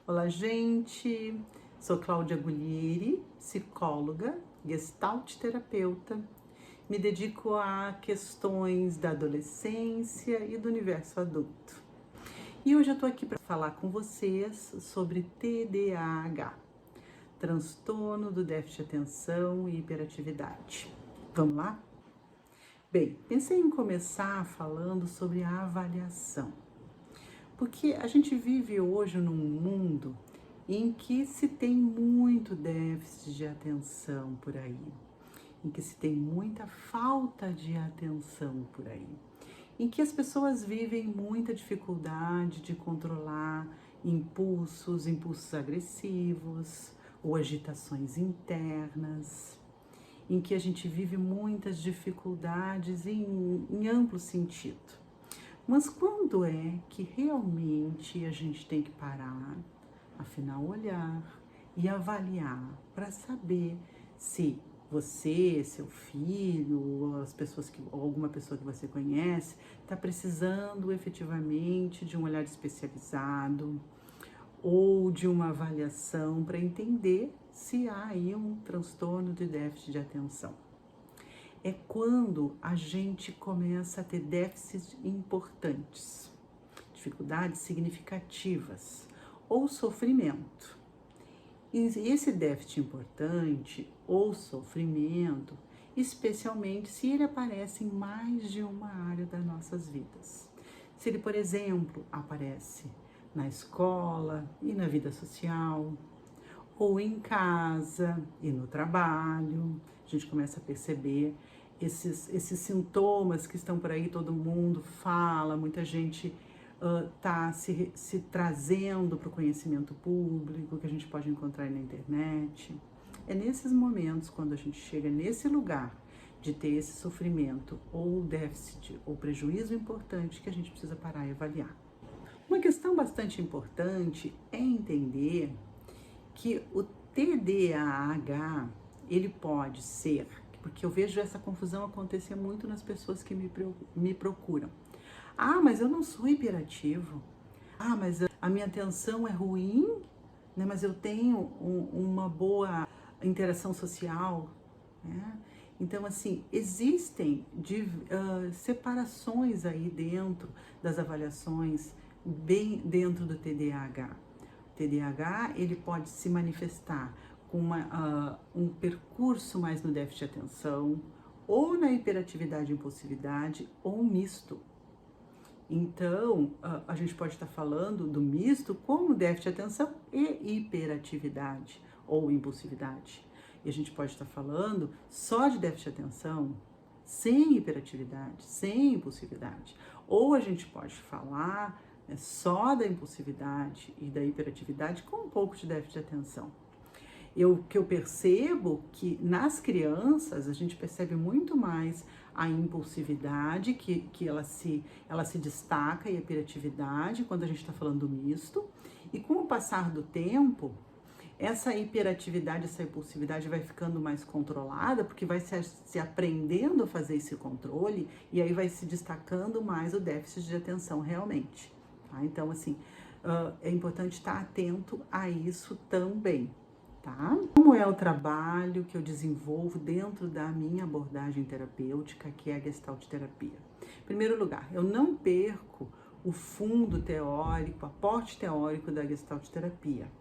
Olá, gente! Sou Cláudia Guglieri, psicóloga, gestalt terapeuta. Me dedico a questões da adolescência e do universo adulto. E hoje eu tô aqui para falar com vocês sobre TDAH, transtorno do déficit de atenção e hiperatividade. Vamos lá? Bem, pensei em começar falando sobre a avaliação. Porque a gente vive hoje num mundo em que se tem muito déficit de atenção por aí, em que se tem muita falta de atenção por aí, em que as pessoas vivem muita dificuldade de controlar impulsos agressivos ou agitações internas, em que a gente vive muitas dificuldades em amplo sentido. Mas quando é que realmente a gente tem que parar, afinal olhar e avaliar para saber se você, seu filho, as pessoas ou alguma pessoa que você conhece está precisando efetivamente de um olhar especializado ou de uma avaliação para entender se há aí um transtorno de déficit de atenção. É quando a gente começa a ter déficits importantes, dificuldades significativas ou sofrimento. E esse déficit importante ou sofrimento, especialmente se ele aparece em mais de uma área das nossas vidas. Se ele, por exemplo, aparece na escola e na vida social, ou em casa e no trabalho, a gente começa a perceber esses sintomas que estão por aí, todo mundo fala, muita gente está se trazendo para o conhecimento público, que a gente pode encontrar na internet. É nesses momentos, quando a gente chega nesse lugar de ter esse sofrimento ou déficit ou prejuízo importante, que a gente precisa parar e avaliar. Uma questão bastante importante é entender que o TDAH, ele pode ser, porque eu vejo essa confusão acontecer muito nas pessoas que me procuram. Ah, mas eu não sou hiperativo. Ah, mas a minha atenção é ruim, né? Mas eu tenho uma boa interação social, né? Então, assim, existem separações aí dentro das avaliações, bem dentro do TDAH. TDAH, ele pode se manifestar com um percurso mais no déficit de atenção, ou na hiperatividade e impulsividade, ou misto. Então, a gente pode estar falando do misto como déficit de atenção e hiperatividade ou impulsividade. E a gente pode estar falando só de déficit de atenção, sem hiperatividade, sem impulsividade. Ou a gente pode falar só da impulsividade e da hiperatividade com um pouco de déficit de atenção. Que eu percebo que nas crianças a gente percebe muito mais a impulsividade, que ela se destaca, e a hiperatividade, quando a gente está falando do misto. E com o passar do tempo, essa hiperatividade, essa impulsividade vai ficando mais controlada, porque vai se aprendendo a fazer esse controle, e aí vai se destacando mais o déficit de atenção realmente. Tá? Então, assim, é importante estar atento a isso também. Tá? Como é o trabalho que eu desenvolvo dentro da minha abordagem terapêutica, que é a Gestalt terapia? Em primeiro lugar, eu não perco o fundo teórico, o aporte teórico da Gestalt terapia.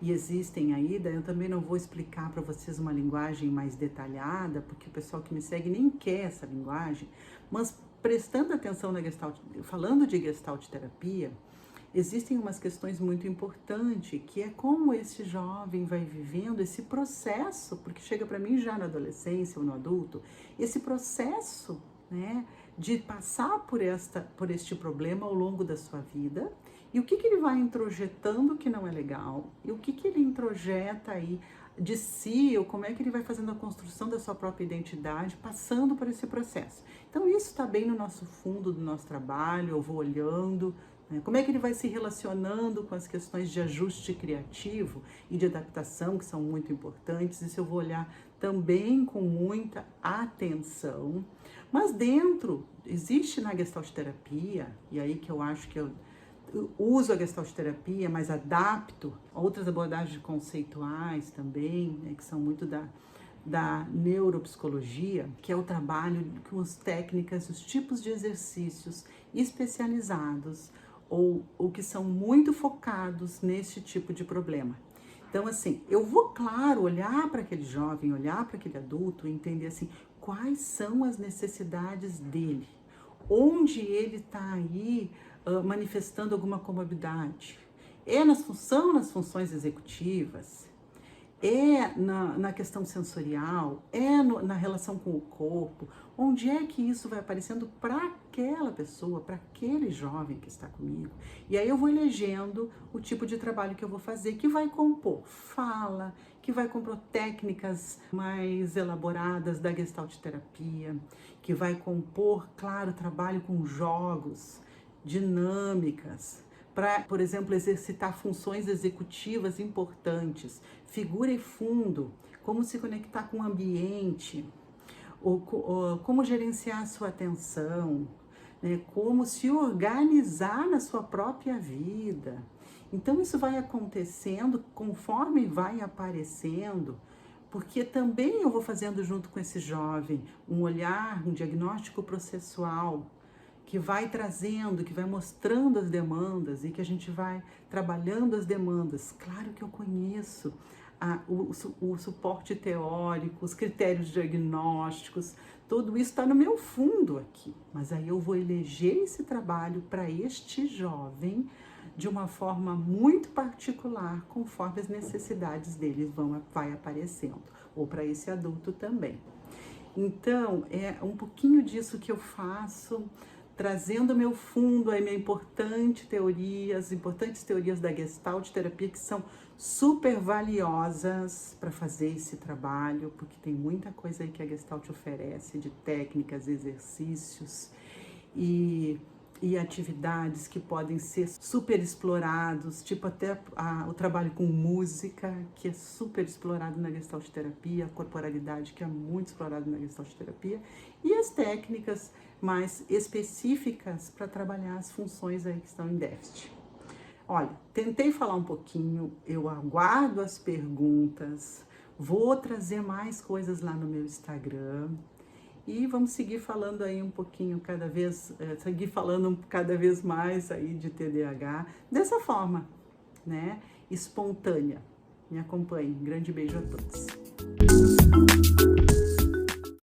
E existem aí, daí eu também não vou explicar para vocês uma linguagem mais detalhada, porque o pessoal que me segue nem quer essa linguagem, mas prestando atenção na Gestalt, falando de Gestalt terapia, existem umas questões muito importantes, que é como esse jovem vai vivendo esse processo, porque chega para mim já na adolescência ou no adulto, esse processo, né, de passar por este problema ao longo da sua vida, e o que ele vai introjetando que não é legal, e o que ele introjeta aí de si, ou como é que ele vai fazendo a construção da sua própria identidade, passando por esse processo. Então isso está bem no nosso fundo do nosso trabalho, eu vou olhando, como é que ele vai se relacionando com as questões de ajuste criativo e de adaptação, que são muito importantes. Isso eu vou olhar também com muita atenção. Mas existe na Gestalt terapia, e aí que eu acho que uso a Gestalt terapia, mas adapto a outras abordagens conceituais também, né, que são muito da neuropsicologia, que é o trabalho com as técnicas, os tipos de exercícios especializados ou que são muito focados nesse tipo de problema. Então, assim, eu vou, claro, olhar para aquele jovem, olhar para aquele adulto e entender, assim, quais são as necessidades dele, onde ele está aí manifestando alguma comorbidade. É nas funções executivas, é na questão sensorial, na relação com o corpo, onde é que isso vai aparecendo para aquela pessoa, para aquele jovem que está comigo. E aí eu vou elegendo o tipo de trabalho que eu vou fazer, que vai compor fala, que vai compor técnicas mais elaboradas da Gestalt terapia, que vai compor, claro, trabalho com jogos, dinâmicas, para, por exemplo, exercitar funções executivas importantes, figura e fundo, como se conectar com o ambiente, ou como gerenciar a sua atenção, né? Como se organizar na sua própria vida. Então isso vai acontecendo conforme vai aparecendo, porque também eu vou fazendo junto com esse jovem um olhar, um diagnóstico processual, que vai trazendo, que vai mostrando as demandas e que a gente vai trabalhando as demandas. Claro que eu conheço o suporte teórico, os critérios diagnósticos, tudo isso está no meu fundo aqui. Mas aí eu vou eleger esse trabalho para este jovem de uma forma muito particular, conforme as necessidades deles vai aparecendo, ou para esse adulto também. Então, é um pouquinho disso que eu faço, trazendo meu fundo, as importantes teorias da Gestalt terapia, que são super valiosas para fazer esse trabalho, porque tem muita coisa aí que a Gestalt oferece, de técnicas, exercícios e atividades que podem ser super explorados, tipo até o trabalho com música, que é super explorado na Gestalt terapia, a corporalidade, que é muito explorado na Gestalt terapia, e as técnicas mais específicas para trabalhar as funções aí que estão em déficit. Olha, tentei falar um pouquinho, eu aguardo as perguntas, vou trazer mais coisas lá no meu Instagram, e vamos seguir falando aí um pouquinho seguir falando cada vez mais aí de TDAH, dessa forma, né, espontânea. Me acompanhe. Um grande beijo a todos.